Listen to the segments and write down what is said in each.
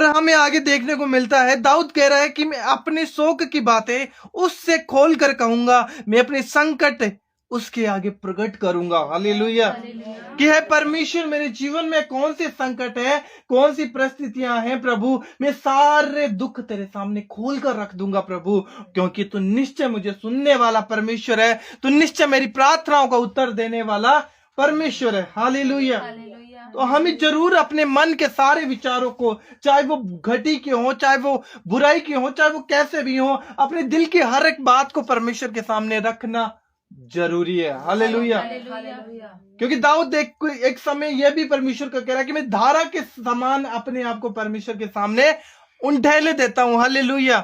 हमें आगे देखने को मिलता है, दाऊद कह रहा है कि मैं अपने शोक की बातें उससे खोल कर कहूंगा, मैं अपने संकट उसके आगे प्रकट करूंगा। हालेलुया। कि है परमेश्वर, मेरे जीवन में कौन से संकट है, कौन सी परिस्थितियां हैं प्रभु, मैं सारे दुख तेरे सामने खोल कर रख दूंगा प्रभु, क्योंकि तू निश्चय मुझे सुनने वाला परमेश्वर है, तू निश्चय मेरी प्रार्थनाओं का उत्तर देने वाला परमेश्वर है। हालेलुया। तो हमें जरूर अपने मन के सारे विचारों को, चाहे वो घटी के हो, चाहे वो बुराई के हो, चाहे वो कैसे भी हो, अपने दिल की हर एक बात को परमेश्वर के सामने रखना जरूरी है। हालेलुया। क्योंकि दाऊद एक समय यह भी परमेश्वर का कह रहा है कि मैं धारा के समान अपने आप को परमेश्वर के सामने उंडेले देता हूं। हालेलुया।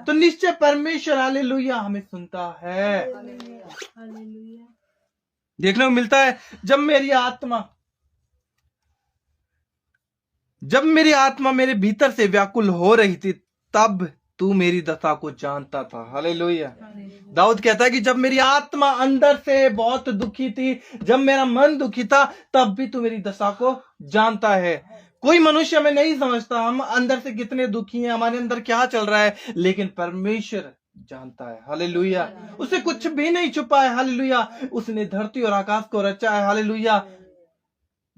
तो निश्चय परमेश्वर हालेलुया हमें सुनता है। देखने को मिलता है, जब मेरी आत्मा मेरे भीतर से व्याकुल हो रही थी, तब तू मेरी दशा को जानता था। हालेलुया। दाऊद कहता है कि जब मेरी आत्मा अंदर से बहुत दुखी थी, जब मेरा मन दुखी था, तब भी तू मेरी दशा को जानता है। कोई मनुष्य हमें नहीं समझता हम अंदर से कितने दुखी हैं, हमारे अंदर क्या चल रहा है, लेकिन परमेश्वर जानता है। हालेलुया। उसे कुछ भी नहीं छुपा है। हालेलुया। उसने धरती और आकाश को रचा है। हालेलुया।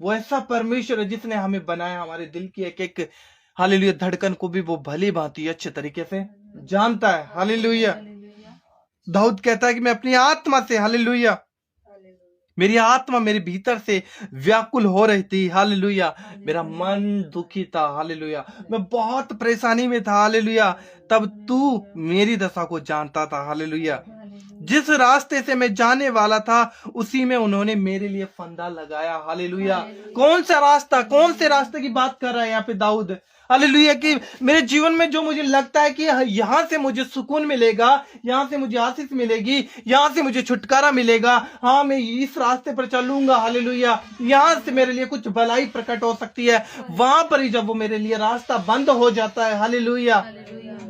वो ऐसा परमेश्वर है जिसने हमें बनाया, हमारे दिल की एक एक हालेलुया धड़कन को भी वो भली भांति अच्छे तरीके से जानता है। हालेलुया। दाऊद कहता है कि मैं अपनी आत्मा से, हालेलुया, मेरी आत्मा मेरे भीतर से व्याकुल हो रही थी। हालेलुया। मेरा मन दुखी था। हालेलुया। मैं बहुत परेशानी में था। हालेलुया। तब तू मेरी दशा को जानता था। हालेलुया। जिस रास्ते से मैं जाने वाला था, उसी में उन्होंने मेरे लिए फंदा लगाया। हालेलुया। कौन सा रास्ता, कौन से रास्ते की बात कर रहा है यहाँ पे दाऊद? हालेलुया। कि मेरे जीवन में जो मुझे लगता है कि यहां से मुझे सुकून मिलेगा, यहां से मुझे आशीष मिलेगी, यहां से मुझे छुटकारा मिलेगा, हाँ मैं इस रास्ते पर चलूंगा। हालेलुया। यहां से मेरे लिए कुछ भलाई प्रकट हो सकती है। वहां पर ही जब वो मेरे लिए रास्ता बंद हो जाता है, हालेलुया,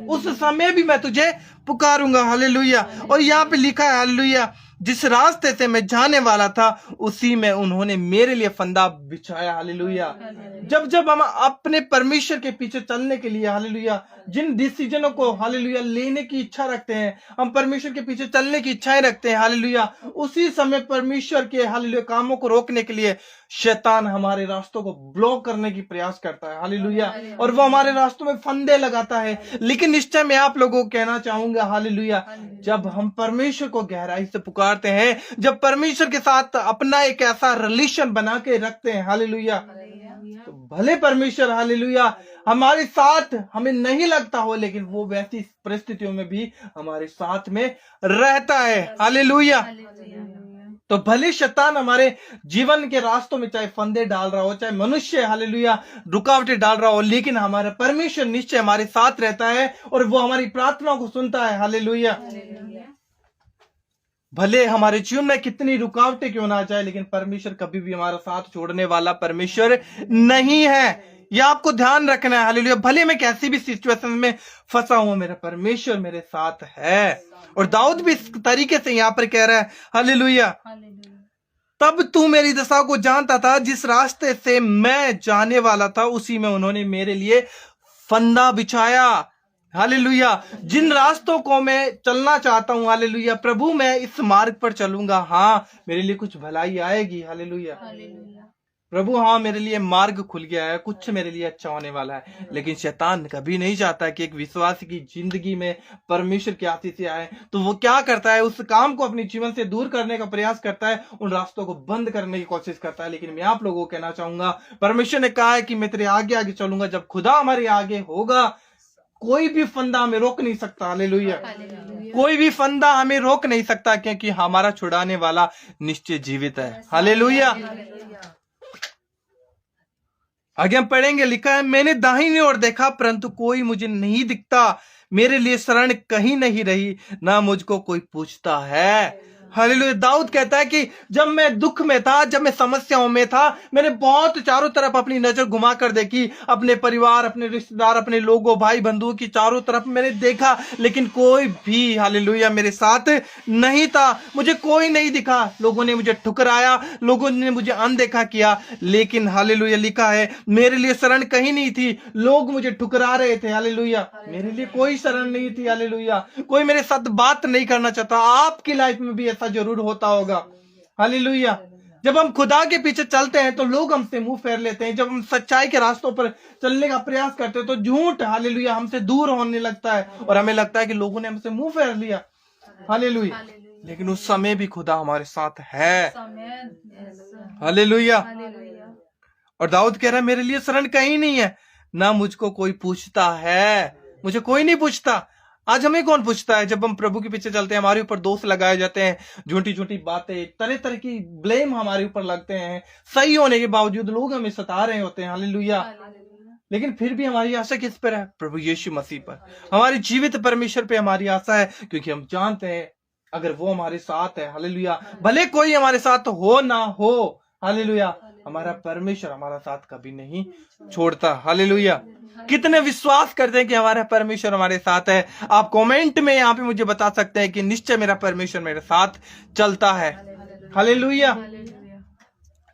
उस समय भी मैं तुझे पुकारूंगा। हालेलुया। और यहाँ पे लिखा है, हालेलुया, जिस रास्ते से मैं जाने वाला था, उसी में उन्होंने मेरे लिए फंदा बिछाया। हालेलुया। जब जब हम अपने परमेश्वर के पीछे चलने के लिए, हालेलुया, जिन डिसीजनों को, हालेलुया, लेने की इच्छा रखते हैं, हम परमेश्वर के पीछे चलने की इच्छाएं रखते हैं, हालेलुया, उसी समय परमेश्वर के, हालेलुया, कामों को रोकने के लिए शैतान हमारे रास्तों को ब्लॉक करने की प्रयास करता है। हालेलुया। और वो हमारे रास्तों में फंदे लगाता है। लेकिन निश्चय मैं आप लोगों को कहना चाहूंगा, हालेलुया, जब हम परमेश्वर को गहराई से पुकारते हैं, जब परमेश्वर के साथ अपना एक ऐसा रिलेशन बना के रखते हैं, हालेलुया, तो भले परमेश्वर, हालेलुया, हमारे साथ हमें नहीं लगता हो, लेकिन वो वैसी परिस्थितियों में भी हमारे साथ में रहता है। हालेलुया। तो भले शैतान हमारे जीवन के रास्तों में चाहे फंदे डाल रहा हो, चाहे मनुष्य, हालेलुया, रुकावटें डाल रहा हो, लेकिन हमारा परमेश्वर निश्चय हमारे साथ रहता है और वो हमारी प्रार्थनाओं को सुनता है। हालेलुया। भले हमारे जीवन में कितनी रुकावटें क्यों ना आ जाए, लेकिन परमेश्वर कभी भी हमारा साथ छोड़ने वाला परमेश्वर नहीं है। यह आपको ध्यान रखना है। हालेलुया। भले मैं कैसी भी सिचुएशन में फंसा हूं, मेरा परमेश्वर मेरे साथ है। और दाऊद भी इस तरीके से यहां पर कह रहा है, हालेलुया, तब तू मेरी दशा को जानता था, जिस रास्ते से मैं जाने वाला था, उसी में उन्होंने मेरे लिए फंदा बिछाया। हालेलुया। जिन रास्तों को मैं चलना चाहता हूं, हालेलुया, प्रभु मैं इस मार्ग पर चलूंगा, हाँ मेरे लिए कुछ भलाई आएगी। हालेलुया। प्रभु, हाँ मेरे लिए मार्ग खुल गया है, कुछ मेरे लिए अच्छा होने वाला है। लेकिन शैतान कभी नहीं चाहता कि एक विश्वासी की जिंदगी में परमेश्वर की आशीष आए। तो वो क्या करता है, उस काम को अपने जीवन से दूर करने का प्रयास करता है, उन रास्तों को बंद करने की कोशिश करता है। लेकिन मैं आप लोगों को कहना चाहूंगा, परमेश्वर ने कहा है कि मैं तेरे आगे आगे चलूंगा। जब खुदा हमारे आगे होगा, कोई भी फंदा हमें रोक नहीं सकता। हालेलुया। कोई भी फंदा हमें रोक नहीं सकता, क्योंकि हमारा छुड़ाने वाला निश्चय जीवित है। हालेलुया। आगे हम पढ़ेंगे, लिखा है, मैंने दाहिनी ओर देखा, परंतु कोई मुझे नहीं दिखता। मेरे लिए शरण कहीं नहीं रही, ना मुझको कोई पूछता है। हालेलुया। दाऊद कहता है कि जब मैं दुख में था, जब मैं समस्याओं में था, मैंने बहुत चारों तरफ अपनी नजर घुमा कर देखी, अपने परिवार, अपने रिश्तेदार, अपने लोगों, भाई बंधुओं की चारों तरफ मैंने देखा, लेकिन कोई भी हालेलुया मेरे साथ नहीं था। मुझे कोई नहीं दिखा। लोगों ने मुझे ठुकराया, लोगों ने मुझे अनदेखा किया, लेकिन हालेलुया लिखा है मेरे लिए शरण कहीं नहीं थी। लोग मुझे ठुकरा रहे थे, हालेलुया, मेरे लिए कोई शरण नहीं थी। हालेलुया। कोई मेरे साथ बात नहीं करना चाहता। आपकी लाइफ में भी ऐसा जरूर होता होगा। हालेलुया। जब हम खुदा के पीछे चलते हैं तो लोग हमसे मुंह फेर लेते हैं। जब हम सच्चाई के रास्तों पर चलने का प्रयास करते हैं तो झूठ हालेलुया हमसे दूर होने लगता है और हमें लगता है कि लोगों ने हमसे मुंह फेर लिया। हालेलुया। लेकिन उस समय भी खुदा हमारे साथ है। हालेलुया। और दाऊद कह रहा है मेरे लिए शरण कहीं नहीं है, ना मुझको कोई पूछता है। मुझे कोई नहीं पूछता। आज हमें कौन पूछता है? जब हम प्रभु के पीछे चलते हैं हमारे ऊपर दोष लगाए जाते हैं, झूठी झूठी बातें, तरह तरह की ब्लेम हमारे ऊपर लगते हैं। सही होने के बावजूद लोग हमें सता रहे होते हैं। हालेलुया। लेकिन फिर भी हमारी आशा किस पर है? प्रभु यीशु मसीह पर। हमारी जीवित परमेश्वर पे हमारी आशा है, क्योंकि हम जानते हैं अगर वो हमारे साथ है, हालेलुया, भले कोई हमारे साथ हो ना हो, हालेलुया, हमारा परमेश्वर हमारा साथ कभी नहीं छोड़ता। हालेलुया। कितने विश्वास करते हैं कि हमारा परमेश्वर हमारे साथ है? आप कमेंट में यहाँ पे मुझे बता सकते हैं कि निश्चय मेरा परमेश्वर मेरे साथ चलता है। हालेलुया।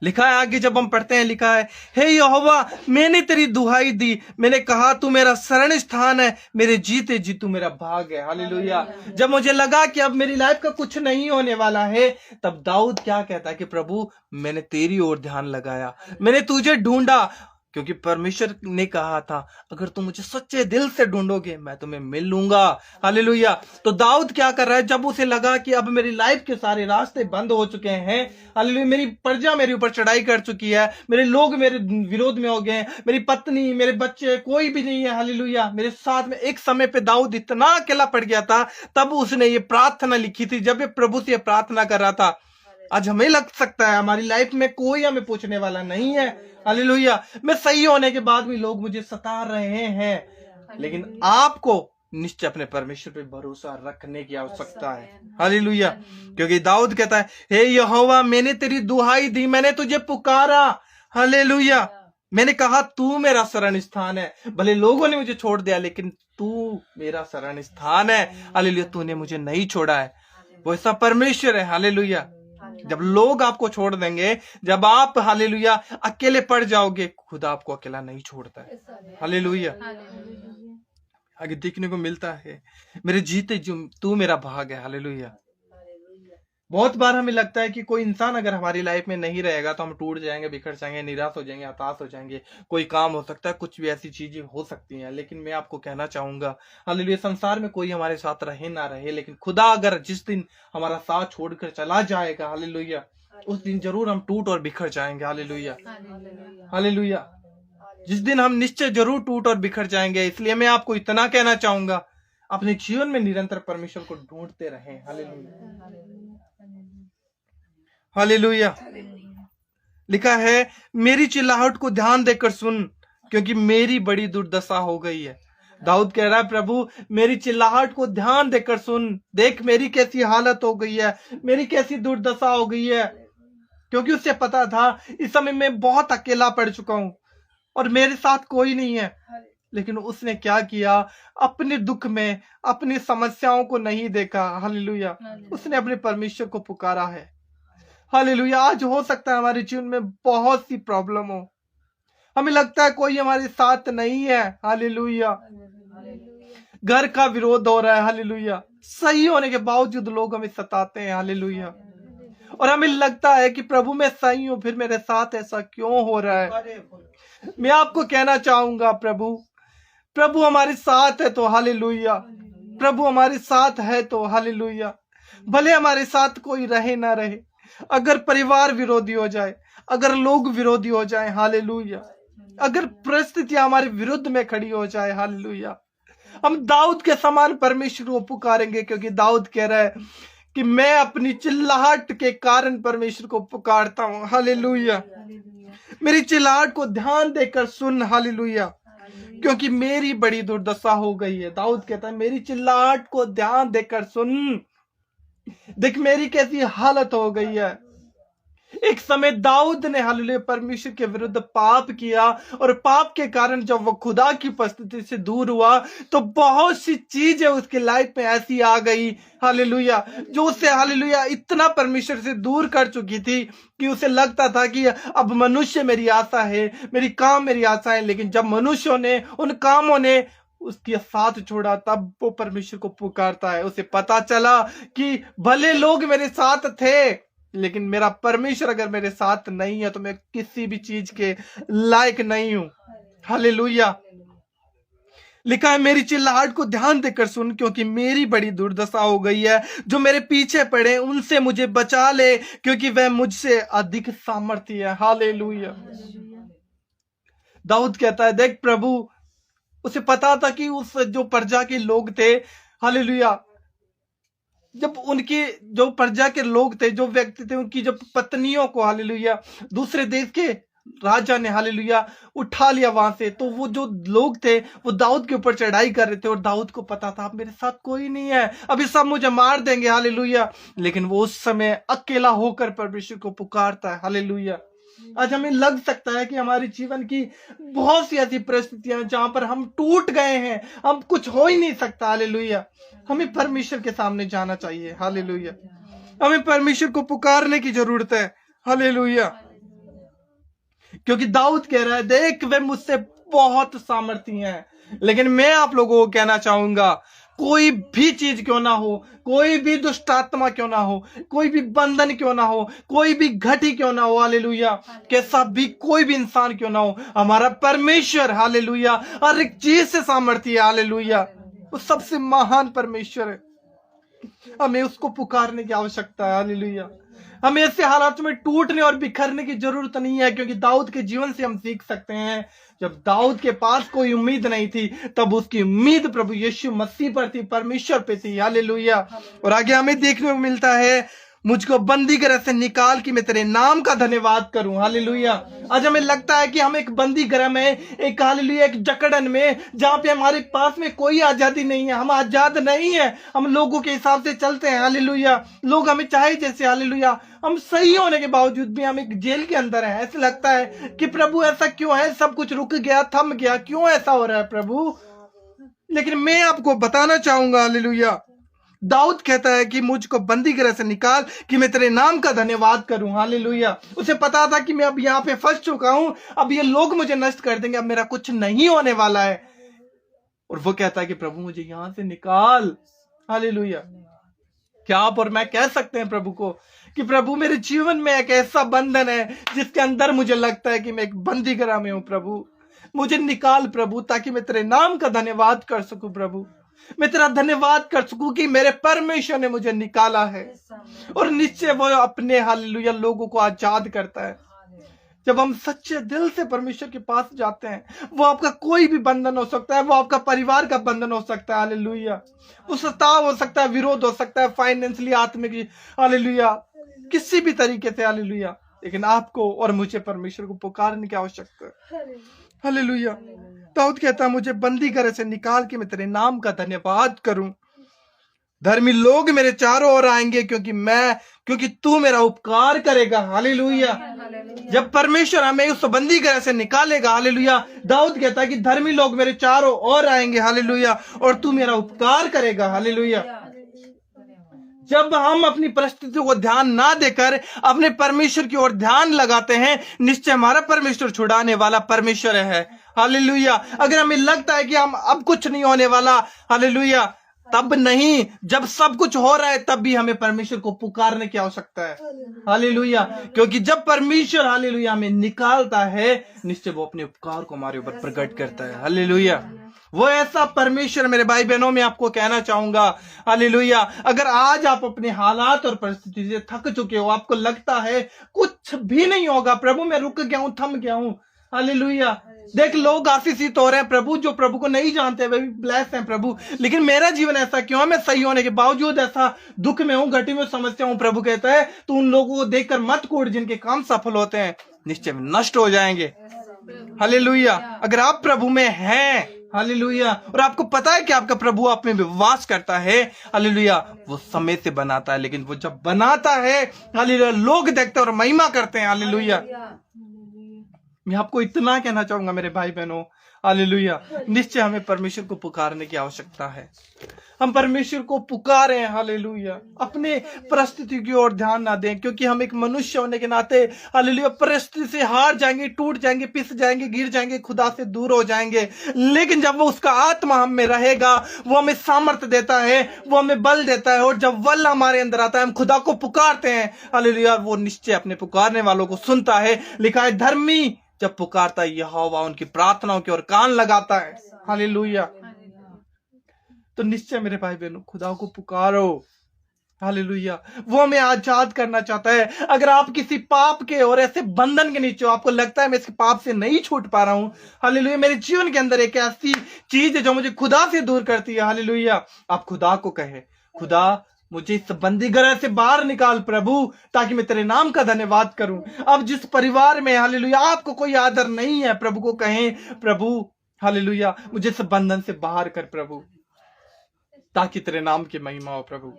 लिखा है आगे, जब हम पढ़ते हैं, लिखा है हे यहोवा मैंने तेरी दुहाई दी, मैंने कहा तू मेरा शरण स्थान है, मेरे जीते जी तू मेरा भाग है। हालेलुया। जब मुझे लगा कि अब मेरी लाइफ का कुछ नहीं होने वाला है, तब दाऊद क्या कहता है कि प्रभु मैंने तेरी ओर ध्यान लगाया, मैंने तुझे ढूंढा, क्योंकि परमेश्वर ने कहा था अगर तुम मुझे सच्चे दिल से ढूंढोगे मैं तुम्हें मिल लूंगा। हालेलुया। तो दाऊद क्या कर रहा है? जब उसे लगा कि अब मेरी लाइफ के सारे रास्ते बंद हो चुके हैं, हालेलुया, मेरी प्रजा मेरे ऊपर चढ़ाई कर चुकी है, मेरे लोग मेरे विरोध में हो गए, मेरी पत्नी, मेरे बच्चे, कोई भी नहीं है, हालेलुया, मेरे साथ में। एक समय पे दाऊद इतना अकेला पड़ गया था, तब उसने ये प्रार्थना लिखी थी, जब ये प्रभु से प्रार्थना कर रहा था। आज हमें लग सकता है हमारी लाइफ में कोई हमें पूछने वाला नहीं है, हालेलुया, मैं सही होने के बाद भी लोग मुझे सता रहे हैं, लेकिन आपको निश्चय अपने परमेश्वर पे भरोसा रखने की आवश्यकता है। हालेलुया। क्योंकि दाऊद कहता है हे यहोवा मैंने तेरी दुहाई दी, मैंने तुझे पुकारा, हालेलुया, मैंने कहा तू मेरा शरण स्थान है। भले लोगों ने मुझे छोड़ दिया, लेकिन तू मेरा शरण स्थान है। हालेलुया। तूने मुझे नहीं छोड़ा है। वो ऐसा परमेश्वर है। हालेलुया। जब लोग आपको छोड़ देंगे, जब आप हालेलुया अकेले पड़ जाओगे, खुदा आपको अकेला नहीं छोड़ता है। हालेलुया। आगे देखने को मिलता है मेरे जीते जो तू मेरा भाग है। हालेलुया। बहुत बार हमें लगता है कि कोई इंसान अगर हमारी लाइफ में नहीं रहेगा तो हम टूट जाएंगे, बिखर जाएंगे, निराश हो जाएंगे, हताश हो जाएंगे, कोई काम हो सकता है, कुछ भी ऐसी चीजें हो सकती हैं। लेकिन मैं आपको कहना चाहूंगा हालेलुया, संसार में कोई हमारे साथ रहे ना रहे, लेकिन खुदा अगर जिस दिन हमारा साथ छोड़कर चला जाएगा, हालेलुया, उस दिन जरूर हम टूट और बिखर जाएंगे। हालेलुया। हालेलुया। जिस दिन हम निश्चय जरूर टूट और बिखर जाएंगे। इसलिए मैं आपको इतना कहना चाहूंगा, अपने जीवन में निरंतर परमेश्वर को ढूंढते रहें। हालेलुया। हालेलुया। लिखा है मेरी चिल्लाहट को ध्यान देकर सुन, क्योंकि मेरी बड़ी दुर्दशा हो गई है। दाऊद कह रहा है प्रभु मेरी चिल्लाहट को ध्यान देकर सुन, देख मेरी कैसी हालत हो गई है, मेरी कैसी दुर्दशा हो गई है। क्योंकि उसे पता था इस समय मैं बहुत अकेला पड़ चुका हूं और मेरे साथ कोई नहीं है। लेकिन उसने क्या किया? अपने दुख में अपनी समस्याओं को नहीं देखा। हालेलुया। उसने अपने परमेश्वर को पुकारा है। हालेलुया। आज हो सकता है हमारे जीवन में बहुत सी प्रॉब्लम हो, हमें लगता है कोई हमारे साथ नहीं है। हालेलुया। घर का विरोध हो रहा है। हालेलुया। सही होने के बावजूद लोग हमें सताते हैं। हालेलुया। और हमें लगता है कि प्रभु मैं सही हूं, फिर मेरे साथ ऐसा क्यों हो रहा है? मैं आपको कहना चाहूंगा प्रभु हमारे साथ है तो हालेलुया, प्रभु हमारे साथ है तो हालेलुया। भले हमारे साथ कोई रहे ना रहे, अगर परिवार विरोधी हो जाए, अगर लोग विरोधी हो जाए, हालेलुया, अगर परिस्थितियां हमारे विरुद्ध में खड़ी हो जाए, हालेलुया, हम दाऊद के समान परमेश्वर को पुकारेंगे। क्योंकि दाऊद कह रहा है कि मैं अपनी चिल्लाहट के कारण परमेश्वर को पुकारता हूं। हालेलुया। मेरी चिल्लाहट को ध्यान देकर सुन। हालेलुया। क्योंकि मेरी बड़ी दुर्दशा हो गई है। दाऊद कहता है मेरी चिल्लाहट को ध्यान देकर सुन। देख मेरी कैसी हालत हो गई है। एक समय दाऊद ने हालेलुया परमेश्वर के विरुद्ध पाप किया, और पाप के कारण जब वो खुदा की उपस्थिति से दूर हुआ तो बहुत सी चीजें उसकी लाइफ में ऐसी आ गई हालेलुया, जो उसे हालेलुया इतना परमेश्वर से दूर कर चुकी थी कि उसे लगता था कि अब मनुष्य मेरी आशा है, मेरी काम मेरी आशा है। लेकिन जब मनुष्यों ने, उन कामों ने उसके साथ छोड़ा, तब वो परमेश्वर को पुकारता है। उसे पता चला कि भले लोग मेरे साथ थे, लेकिन मेरा परमेश्वर अगर मेरे साथ नहीं है तो मैं किसी भी चीज के लायक नहीं हूं। हालेलुया। लिखा है मेरी चिल्लाहट को ध्यान देकर सुन, क्योंकि मेरी बड़ी दुर्दशा हो गई है। जो मेरे पीछे पड़े उनसे मुझे बचा ले, क्योंकि वह मुझसे अधिक सामर्थी है। हालेलुया। दाऊद कहता है देख प्रभु, उसे पता था कि उस जो प्रजा के लोग थे हालेलुया, जब उनकी जो प्रजा के लोग थे, जो व्यक्ति थे, उनकी जब पत्नियों को हालेलुया दूसरे देश के राजा ने हालेलुया उठा लिया वहां से, तो वो जो लोग थे वो दाऊद के ऊपर चढ़ाई कर रहे थे, और दाऊद को पता था अब मेरे साथ कोई नहीं है, अभी सब मुझे मार देंगे हालेलुया। लेकिन वो उस समय अकेला होकर परमेश्वर को पुकारता है हालेलुया। आज हमें लग सकता है कि हमारे जीवन की बहुत सी ऐसी परिस्थितियां जहां पर हम टूट गए हैं, हम कुछ हो ही नहीं सकता हालेलुया। हमें परमेश्वर के सामने जाना चाहिए हालेलुया। हमें परमेश्वर को पुकारने की जरूरत है हालेलुया, क्योंकि दाऊद कह रहा है देख वे मुझसे बहुत सामर्थी हैं। लेकिन मैं आप लोगों को कहना चाहूंगा, कोई भी चीज क्यों ना हो, कोई भी दुष्ट आत्मा क्यों ना हो, कोई भी बंधन क्यों ना हो, कोई भी घटी क्यों ना हो हालेलुया, कैसा भी कोई भी इंसान क्यों ना हो, हमारा परमेश्वर हालेलुया हर एक चीज से सामर्थी है हालेलुया। वो सबसे महान परमेश्वर है। हमें उसको पुकारने की आवश्यकता है हालेलुया। हमें ऐसे हालात में टूटने और बिखरने की जरूरत नहीं है, क्योंकि दाऊद के जीवन से हम सीख सकते हैं, जब दाऊद के पास कोई उम्मीद नहीं थी तब उसकी उम्मीद प्रभु यीशु मसीह पर थी, परमेश्वर पे थी हालेलुया। और आगे हमें देखने को मिलता है, मुझको बंदी गृह से निकाल कि मैं तेरे नाम का धन्यवाद करूं हालेलुया। आज हमें लगता है कि हम एक बंदी गृह में, एक हालेलुया एक जकड़न में, जहां पे हमारे पास में कोई आजादी नहीं है, हम आजाद नहीं है, हम लोगों के हिसाब से चलते हैं हालेलुया। लोग हमें चाहे जैसे हालेलुया, हम सही होने के बावजूद भी हम एक जेल के अंदर हैं। ऐसे लगता है कि प्रभु ऐसा क्यों है, सब कुछ रुक गया, थम गया, क्यों ऐसा हो रहा है प्रभु। लेकिन मैं आपको बताना चाहूंगा हालेलुया, दाऊद कहता है कि मुझको बंदी गृह से निकाल कि मैं तेरे नाम का धन्यवाद करूं हालेलुया। उसे पता था कि मैं अब यहाँ पे फंस चुका हूं, अब ये लोग मुझे नष्ट कर देंगे, अब मेरा कुछ नहीं होने वाला है। और वो कहता है कि प्रभु मुझे यहां से निकाल हालेलुया। क्या आप और मैं कह सकते हैं प्रभु को कि प्रभु मेरे जीवन में एक ऐसा बंधन है जिसके अंदर मुझे लगता है कि मैं एक बंदी गृह में हूं, प्रभु मुझे निकाल प्रभु, ताकि मैं तेरे नाम का धन्यवाद कर सकूं प्रभु, मैं तेरा धन्यवाद कर सकूं कि मेरे परमेश्वर ने मुझे निकाला है। और निश्चय वो अपने हालेलुया लोगों को आजाद करता है। जब हम सच्चे दिल से परमेश्वर के पास जाते हैं, वो आपका कोई भी बंधन हो सकता है, वो आपका परिवार का बंधन हो सकता है हालेलुया, वो सताव हो सकता है, विरोध हो सकता है, फाइनेंशियली, आत्मिक हालेलुया, किसी भी तरीके से हालेलुया। लेकिन आपको और मुझे परमेश्वर को पुकारने की आवश्यकता है हालेलुया। दाऊद कहता है मुझे बंदी गृह से निकाल के मैं तेरे नाम का धन्यवाद करूं। धर्मी लोग मेरे चारों ओर आएंगे, क्योंकि तू मेरा उपकार करेगा हालेलुया। जब परमेश्वर हमें उस बंदी गृह से निकालेगा हालेलुया, दाऊद कहता है कि धर्मी लोग मेरे चारों ओर आएंगे हालेलुया, और तू मेरा उपकार करेगा हालेलुया। जब हम अपनी परिस्थितियों को ध्यान ना देकर अपने परमेश्वर की ओर ध्यान लगाते हैं, निश्चय हमारा परमेश्वर छुड़ाने वाला परमेश्वर है हालेलुया। अगर हमें लगता है कि हम अब कुछ नहीं होने वाला हालेलुया, तब नहीं, जब सब कुछ हो रहा है तब भी हमें परमेश्वर को पुकारने की आवश्यकता है हालेलुया। क्योंकि जब परमेश्वर हालेलुया हमें निकालता है, निश्चय वो अपने उपकार को हमारे ऊपर प्रकट करता है हालेलुया। वो ऐसा परमेश्वर मेरे भाई बहनों में आपको कहना चाहूंगा हालेलुया। अगर आज आप अपने हालात और परिस्थिति से थक चुके हो, आपको लगता है कुछ भी नहीं होगा, प्रभु मैं रुक गया हूं, थम गया हूं हालेलुया। देख लोग आशीषित हो रहे हैं प्रभु, जो प्रभु को नहीं जानते वे भी ब्लेस हैं प्रभु, लेकिन मेरा जीवन ऐसा क्यों है, मैं सही होने के बावजूद ऐसा दुख में हूं, घटी में समस्या हूं। प्रभु कहता है तू उन लोगों को देखकर मत कूद जिनके काम सफल होते हैं, निश्चय नष्ट हो जाएंगे हालेलुया। अगर आप प्रभु में हैं हालेलुया। और आपको पता है कि आपका प्रभु आप में विश्वास करता है, हालेलुया। वो समय से बनाता है, लेकिन वो जब बनाता है, हालेलुया, लोग देखते हैं और महिमा करते हैं, हालेलुया। मैं आपको इतना कहना चाहूंगा मेरे भाई बहनों, हालेलुया, निश्चय हमें परमेश्वर को पुकारने की आवश्यकता है। हम परमेश्वर को पुकारें, हालेलुया। अपने परिस्थिति की ओर ध्यान ना दें, क्योंकि हम एक मनुष्य होने के नाते, हालेलुया, परिस्थिति से हार जाएंगे, टूट जाएंगे, पिस जाएंगे, गिर जाएंगे, खुदा से दूर हो जाएंगे। लेकिन जब वो उसका आत्मा हम में रहेगा, वो हमें सामर्थ्य देता है, वो हमें बल देता है, और जब बल हमारे अंदर आता है, हम खुदा को पुकारते हैं, हालेलुया, वो निश्चय अपने पुकारने वालों को सुनता है। लिखा है, धर्मी जब पुकारता है, यहोवा उनकी प्रार्थनाओं की ओर कान लगाता है, हालेलुया। तो निश्चय मेरे भाई बहनों, खुदा को पुकारो, हालेलुया। वो हमें आजाद करना चाहता है। अगर आप किसी पाप के और ऐसे बंधन के नीचे हो, आपको लगता है मैं इस पाप से नहीं छूट पा रहा हूं, हालेलुया, मेरे जीवन के अंदर एक ऐसी चीज है जो मुझे खुदा से दूर करती है, हालेलुया, आप खुदा को कहे, खुदा मुझे इस बंदी गृह से बाहर निकाल प्रभु, ताकि मैं तेरे नाम का धन्यवाद करूं। अब जिस परिवार में, हालेलुया, आपको कोई आदर नहीं है, प्रभु को कहें, प्रभु, हालेलुया, मुझे इस बंधन से बाहर कर प्रभु, ताकि तेरे नाम की महिमा हो प्रभु।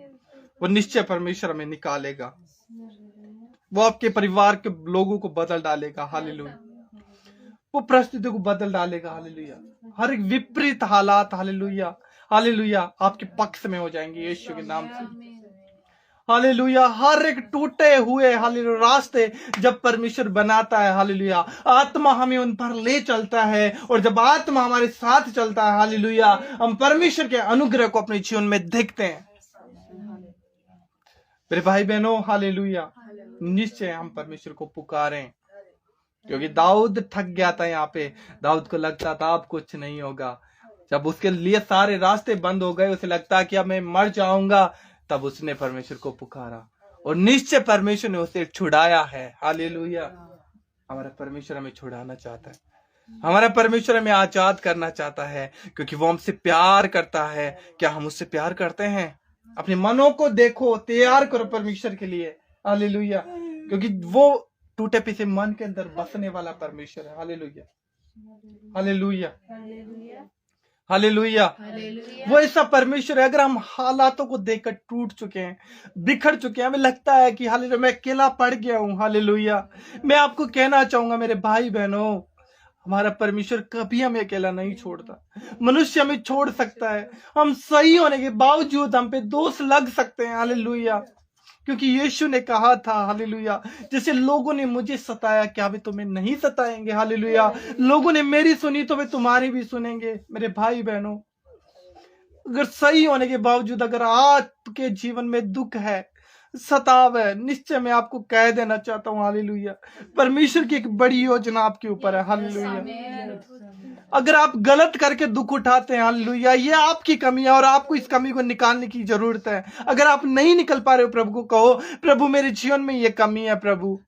वो निश्चय परमेश्वर हमें निकालेगा, वो आपके परिवार के लोगों को बदल डालेगा, हालेलुया, वो परिस्थितियों को बदल डालेगा, हालेलुया। हर एक विपरीत हालात, हालेलुया, हालेलुया, आपके पक्ष में हो जाएंगे यीशु के नाम से, हालेलुया। हर एक टूटे हुए, हालेलुया, रास्ते जब परमेश्वर बनाता है, हालेलुया, आत्मा हमें उन पर ले चलता है, और जब आत्मा हमारे साथ चलता है, हालेलुया, हम परमेश्वर के अनुग्रह को अपने जीवन में देखते हैं। मेरे भाई बहनों, हालेलुया, निश्चय हम परमेश्वर को पुकारें, क्योंकि दाऊद थक गया था। यहाँ पे दाऊद को लगता था अब कुछ नहीं होगा, जब उसके लिए सारे रास्ते बंद हो गए, उसे लगता कि अब मैं मर जाऊंगा, तब उसने परमेश्वर को पुकारा, और निश्चय परमेश्वर ने उसे छुड़ाया है, हालेलुया। हमारा परमेश्वर हमें छुड़ाना चाहता है, हमारा परमेश्वर हमें आजाद करना चाहता है, क्योंकि वो हमसे प्यार करता है। क्या हम उससे प्यार करते हैं? अपने मनों को देखो, तैयार करो परमेश्वर के लिए, हालेलुया, क्योंकि वो टूटे पीछे मन के अंदर बसने वाला परमेश्वर है, हालेलुया, हालेलुया, हालेलुया। वो ऐसा परमेश्वर है। अगर हम हालातों को देखकर टूट चुके हैं, बिखर चुके हैं, हमें लगता है कि हालेलुया मैं अकेला पड़ गया हूं, हालेलुया, मैं आपको कहना चाहूंगा मेरे भाई बहनों, हमारा परमेश्वर कभी हमें अकेला नहीं छोड़ता। मनुष्य हमें छोड़ सकता है, हम सही होने के बावजूद हम पे दोष लग सकते हैं, हालेलुया, क्योंकि यीशु ने कहा था, हालेलुया, जैसे लोगों ने मुझे सताया, क्या वे तुम्हें नहीं सताएंगे, हालेलुया, लोगों ने मेरी सुनी तो वे तुम्हारी भी सुनेंगे। मेरे भाई बहनों, अगर सही होने के बावजूद अगर आपके जीवन में दुख है, सताव है, निश्चय मैं आपको कह देना चाहता हूँ, हालेलुया, परमेश्वर की एक बड़ी योजना आपके ऊपर है, हालेलुया। अगर आप गलत करके दुख उठाते हैं, हालेलुया, ये आपकी कमी है, और आपको इस कमी को निकालने की जरूरत है। अगर आप नहीं निकल पा रहे हो, प्रभु को कहो, प्रभु मेरे जीवन में ये कमी है, प्रभु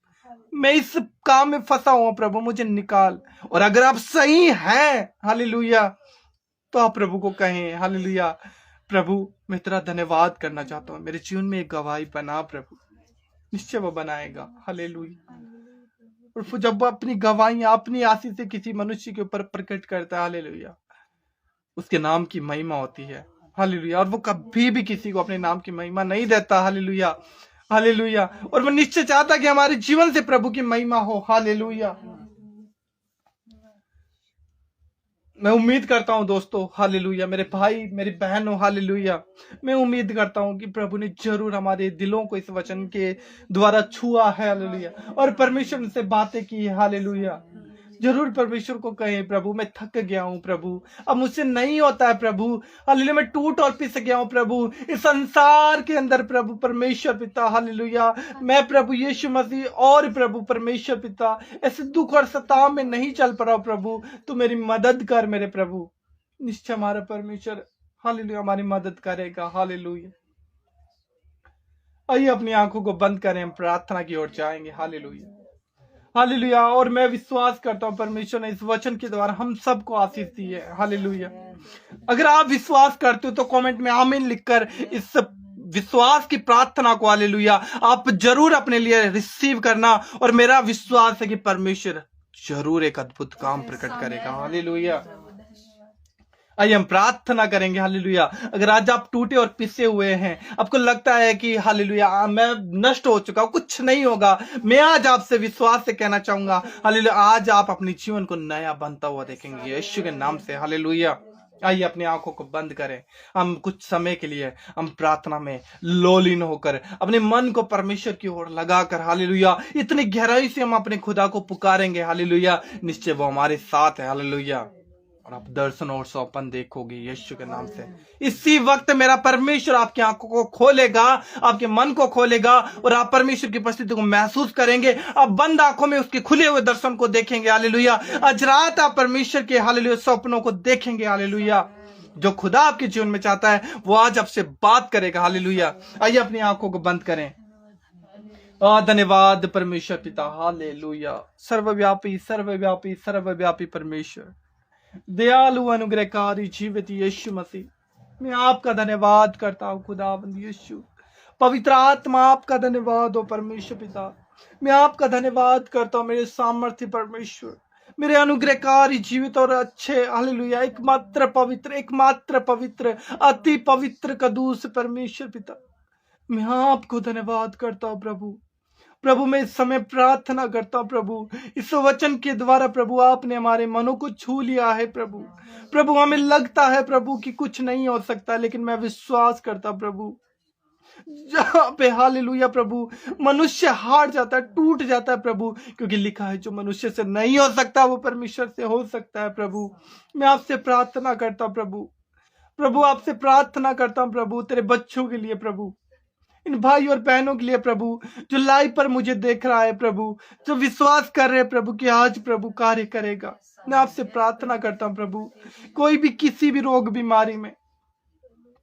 मैं इस काम में फंसा हुआ, प्रभु मुझे निकाल। और अगर आप सही हैं, हालेलुया, तो आप प्रभु को कहें, हालेलुया, प्रभु मैं तेरा धन्यवाद करना चाहता हूँ, मेरे जीवन में एक गवाही बना प्रभु। निश्चय वो बनाएगा, हालेलुया। और जब वो अपनी गवाहियां अपनी आशीष से किसी मनुष्य के ऊपर प्रकट करता है, हालेलुया, उसके नाम की महिमा होती है, हालेलुया। और वो कभी भी किसी को अपने नाम की महिमा नहीं देता, हालेलुया, हालेलुया। और वो निश्चय चाहता कि हमारे जीवन से प्रभु की महिमा हो, हालेलुया। मैं उम्मीद करता हूं दोस्तों, हालेलुया, मेरे भाई मेरी बहनों, हालेलुया, मैं उम्मीद करता हूं कि प्रभु ने जरूर हमारे दिलों को इस वचन के द्वारा छुआ है, हालेलुया, और परमेश्वर से बातें की है, हालेलुया। जरूर परमेश्वर को कहें, प्रभु मैं थक गया हूं, प्रभु अब मुझसे नहीं होता है, प्रभु हालेलुया, मैं टूट और पिस गया हूं, प्रभु इस संसार के अंदर, प्रभु परमेश्वर पिता, हालेलुया, मैं प्रभु यीशु मसीह और प्रभु परमेश्वर पिता ऐसे दुख और सताव में नहीं चल पा रहा हूं, प्रभु तू मेरी मदद कर मेरे प्रभु। निश्चय हमारा परमेश्वर, हालेलुया, हमारी मदद करेगा, हालेलुया। आइए अपनी आंखों को बंद करें, हम प्रार्थना की ओर जाएंगे, हालेलुया, हालेलुया। और मैं विश्वास करता हूं परमेश्वर ने इस वचन के द्वारा हम सबको आशीष दी है, हालेलुया। अगर आप विश्वास करते हो तो कमेंट में आमीन लिखकर इस विश्वास की प्रार्थना को, हालेलुया, आप जरूर अपने लिए रिसीव करना। और मेरा विश्वास है कि परमेश्वर जरूर एक अद्भुत काम प्रकट करेगा, हालेलुया। आइए हम प्रार्थना करेंगे। हालेलुया। अगर आज आप टूटे और पिसे हुए हैं, आपको लगता है कि हालेलुया मैं नष्ट हो चुका हूं, कुछ नहीं होगा, मैं आज आपसे विश्वास से कहना चाहूंगा हालेलुया, आज आप अपने जीवन को नया बनता हुआ देखेंगे यीशु के नाम से। हालेलुया। आइए अपनी आंखों को बंद करें, हम कुछ समय के लिए हम प्रार्थना में लोलीन होकर अपने मन को परमेश्वर की ओर लगाकर हालेलुया इतनी गहराई से हम अपने खुदा को पुकारेंगे। हालेलुया, निश्चय वो हमारे साथ है। हालेलुया, और आप दर्शन और सौपन देखोगे यीशु के नाम से। इसी वक्त मेरा परमेश्वर आपकी आंखों को खोलेगा, आपके मन को खोलेगा, और आप परमेश्वर की उपस्थिति को महसूस करेंगे। आप बंद आंखों में उसके खुले हुए दर्शन को देखेंगे। हालेलुया। आज रात आप परमेश्वर के हालेलुया स्वप्नों को देखेंगे। हालेलुया। जो खुदा आपके जीवन में चाहता है वो आज आपसे बात करेगा। हालेलुया। आइए अपनी आंखों को बंद करें। धन्यवाद परमेश्वर पिता। हालेलुया। सर्वव्यापी सर्वव्यापी सर्वव्यापी परमेश्वर, दयालु अनुग्रहकारी जीवित यीशु मसीह, मैं आपका धन्यवाद करता हूँ खुदावंद यीशु। पवित्र आत्मा आपका धन्यवाद हो परमेश्वर पिता, मैं आपका धन्यवाद करता हूँ मेरे सामर्थ्य परमेश्वर, मेरे अनुग्रहकारी जीवित और अच्छे हालेलुया एकमात्र पवित्र अति पवित्र कदूस परमेश्वर पिता, मैं आपको धन्यवाद करता हूँ प्रभु मैं इस समय प्रार्थना करता हूं प्रभु, इस वचन के द्वारा प्रभु आपने हमारे मनों को छू लिया है प्रभु हमें लगता है प्रभु कि कुछ नहीं हो सकता, लेकिन मैं विश्वास करता प्रभु जहां पे हालेलुया प्रभु मनुष्य हार जाता है, टूट जाता है प्रभु, क्योंकि लिखा है जो मनुष्य से नहीं हो सकता वो परमेश्वर से हो सकता है। प्रभु मैं आपसे प्रार्थना करता हूं प्रभु आपसे प्रार्थना करता हूं प्रभु तेरे बच्चों के लिए प्रभु, इन भाई और बहनों के लिए प्रभु जो लाइव पर मुझे देख रहा है प्रभु, जो विश्वास कर रहे हैं प्रभु कि आज प्रभु कार्य करेगा। मैं आपसे प्रार्थना करता हूं प्रभु, कोई भी किसी भी रोग बीमारी में,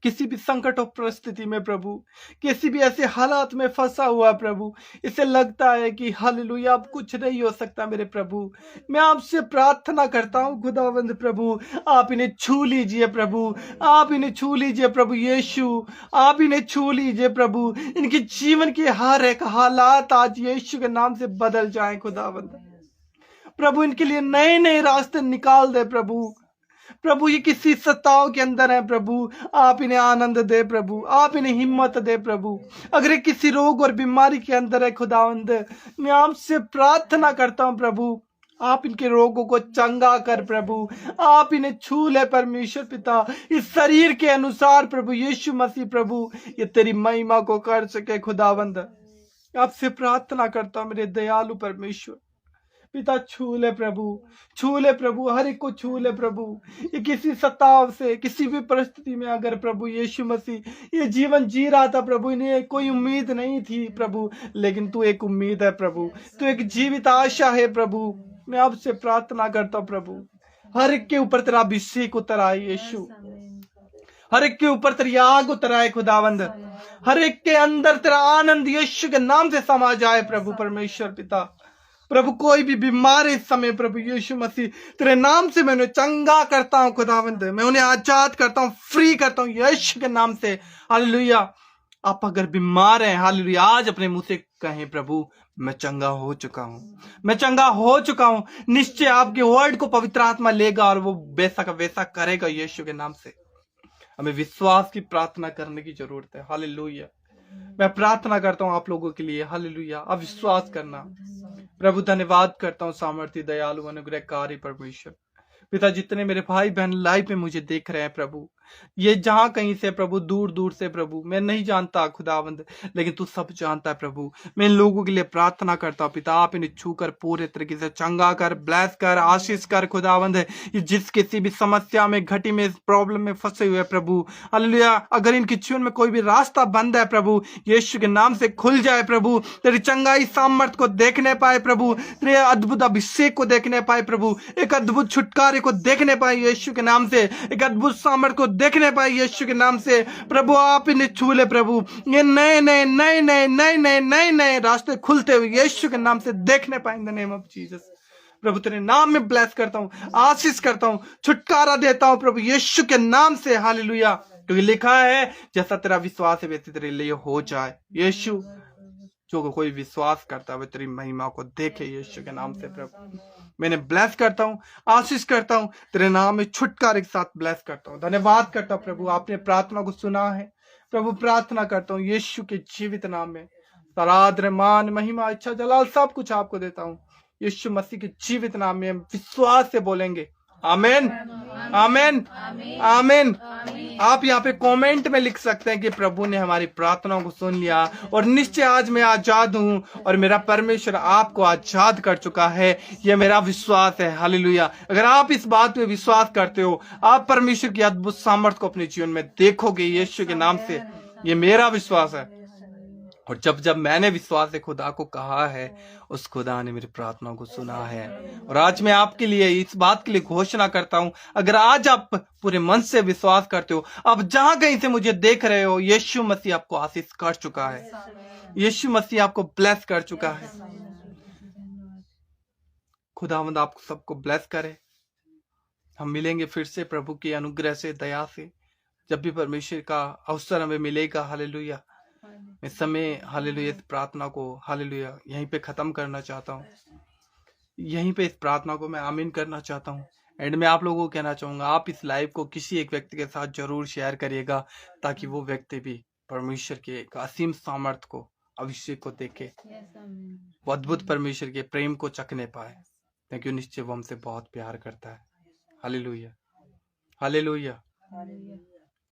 किसी भी संकट और परिस्थिति में प्रभु, किसी भी ऐसे हालात में फंसा हुआ प्रभु, इसे लगता है कि हालेलुया अब कुछ नहीं हो सकता मेरे प्रभु, मैं आपसे प्रार्थना करता हूँ खुदावंद प्रभु आप इन्हें छू लीजिए प्रभु, आप इन्हें छू लीजिए प्रभु यीशु, आप इन्हें छू लीजिए प्रभु, इनके जीवन के हर एक हालात आज यीशु के नाम से बदल जाए खुदावंद प्रभु, इनके लिए नए नए रास्ते निकाल दे प्रभु ये किसी सताव के अंदर है प्रभु, आप इन्हें आनंद दे प्रभु, आप इन्हें हिम्मत दे प्रभु, अगर ये किसी रोग और बीमारी के अंदर है खुदावंद मैं आपसे प्रार्थना करता हूं प्रभु आप इनके रोगों को चंगा कर प्रभु, आप इन्हें छू ले परमेश्वर पिता, इस शरीर के अनुसार प्रभु यीशु मसीह प्रभु ये तेरी महिमा को कर सके खुदावंद, आपसे प्रार्थना करता हूं मेरे दयालु परमेश्वर पिता, छू ले प्रभु हर एक को छू ले प्रभु, ये किसी सताव से किसी भी परिस्थिति में अगर प्रभु यीशु मसीह ये जीवन जी रहा था प्रभु, इन्हें कोई उम्मीद नहीं थी प्रभु, लेकिन तू एक उम्मीद है प्रभु, तू एक जीवित आशा है प्रभु, मैं आपसे प्रार्थना करता हूं प्रभु हर एक के ऊपर तेरा अभिषेक उतर आए यीशु, हर एक के ऊपर तेरी आग उतर आए खुदावंद, हर एक के अंदर तेरा आनंद यीशु के नाम से समा जाए प्रभु परमेश्वर पिता प्रभु, कोई भी बीमार इस समय प्रभु यीशु मसीह तेरे नाम से मैं उन्हें चंगा करता हूं खुदावंद, मैं उन्हें आजाद करता हूं, फ्री करता हूं यीशु के नाम से। हालेलुया। आप अगर बीमार हैं हालेलुया आज अपने मुंह से कहें प्रभु मैं चंगा हो चुका हूं, मैं चंगा हो चुका हूं, निश्चय आपके वर्ड को पवित्र आत्मा लेगा और वो वैसा का वैसा करेगा यीशु के नाम से। हमें विश्वास की प्रार्थना करने की जरूरत है। हालेलुया। मैं प्रार्थना करता हूं आप लोगों के लिए हालेलुया, आप विश्वास करना प्रभु, धन्यवाद करता हूं सामर्थ्य दयालु अनुग्रहकारी परमेश्वर पिता, जितने मेरे भाई बहन लाइव में मुझे देख रहे हैं प्रभु, ये जहां कहीं से प्रभु दूर दूर से प्रभु मैं नहीं जानता खुदावंद, लेकिन तू सब जानता है प्रभु, मैं इन लोगों के लिए प्रार्थना करता हूं पिता, आप इन्हें छूकर पूरे तरीके से चंगा कर, ब्लेस कर, आशीष कर खुदावंद, ये जिस किसी भी समस्या में घटी में प्रॉब्लम में फंसे हुए प्रभु हालेलुया, अगर इनके जीवन में कोई भी रास्ता बंद है प्रभु यीशु के नाम से खुल जाए प्रभु, तेरी चंगाई सामर्थ को देखने पाए प्रभु, तेरे अद्भुत अभिषेक को देखने पाए प्रभु, एक अद्भुत छुटकारे को देखने पाए यीशु के नाम से, एक अद्भुत सामर्थ को देखने पाए यीशु के नाम से प्रभु, आप इन्हें छू ले प्रभु, ये नए रास्ते खुलते हुए यीशु के नाम से देखने पाए in the name of Jesus प्रभु, तेरे नाम में ब्लेस करता हूं, आशीष करता हूं, छुटकारा देता हूं प्रभु यीशु के नाम से हालेलुया, क्योंकि लिखा है जैसा तेरा विश्वास है वैसे तेरे लिए हो जाए यीशु, जो कोई विश्वास करता है वो तेरी महिमा को देखे यीशु के नाम से प्रभु, मैंने ब्लेस करता हूँ, आशीष करता हूँ, तेरे नाम में छुटकारे के साथ ब्लेस करता हूँ। धन्यवाद करता हूँ प्रभु, आपने प्रार्थना को सुना है प्रभु। प्रार्थना करता हूँ यीशु के जीवित नाम में, आराधना, मान, महिमा, इच्छा, जलाल सब कुछ आपको देता हूँ यीशु मसीह के जीवित नाम में। हम विश्वास से बोलेंगे आमीन, आमीन, आमीन। आप यहाँ पे कमेंट में लिख सकते हैं कि प्रभु ने हमारी प्रार्थनाओं को सुन लिया और निश्चय आज मैं आजाद हूँ और मेरा परमेश्वर आपको आजाद कर चुका है। यह मेरा विश्वास है। हालेलुया। अगर आप इस बात पे विश्वास करते हो, आप परमेश्वर की अद्भुत सामर्थ्य को अपने जीवन में देखोगे यीशु के नाम से। ये मेरा विश्वास है। और जब जब मैंने विश्वास से खुदा को कहा है, उस खुदा ने मेरी प्रार्थनाओं को सुना है। और आज मैं आपके लिए इस बात के लिए घोषणा करता हूं, अगर आज आप पूरे मन से विश्वास करते हो, आप जहां कहीं से मुझे देख रहे हो, यीशु मसीह आपको आशीष कर चुका है, यीशु मसीह आपको ब्लेस कर चुका है। खुदावंद आपको सबको ब्लेस करे। हम मिलेंगे फिर से प्रभु की अनुग्रह से, दया से, जब भी परमेश्वर का अवसर हमें मिलेगा। हालेलुया। इस समय हालेलुया इस प्रार्थना को हालेलुया यहीं पे खत्म करना चाहता हूँ। यहीं पे इस प्रार्थना को मैं आमीन करना चाहता हूँ। एंड में आप लोगों को कहना चाहूंगा, आप इस लाइव को किसी एक व्यक्ति के साथ जरूर शेयर करिएगा, ताकि वो व्यक्ति भी परमेश्वर के एक असीम सामर्थ्य को, अभिषेक को देखे, वो अद्भुत परमेश्वर के प्रेम को चखने पाए, क्योंकि निश्चय वो हमसे बहुत प्यार करता है। Hallelujah, hallelujah.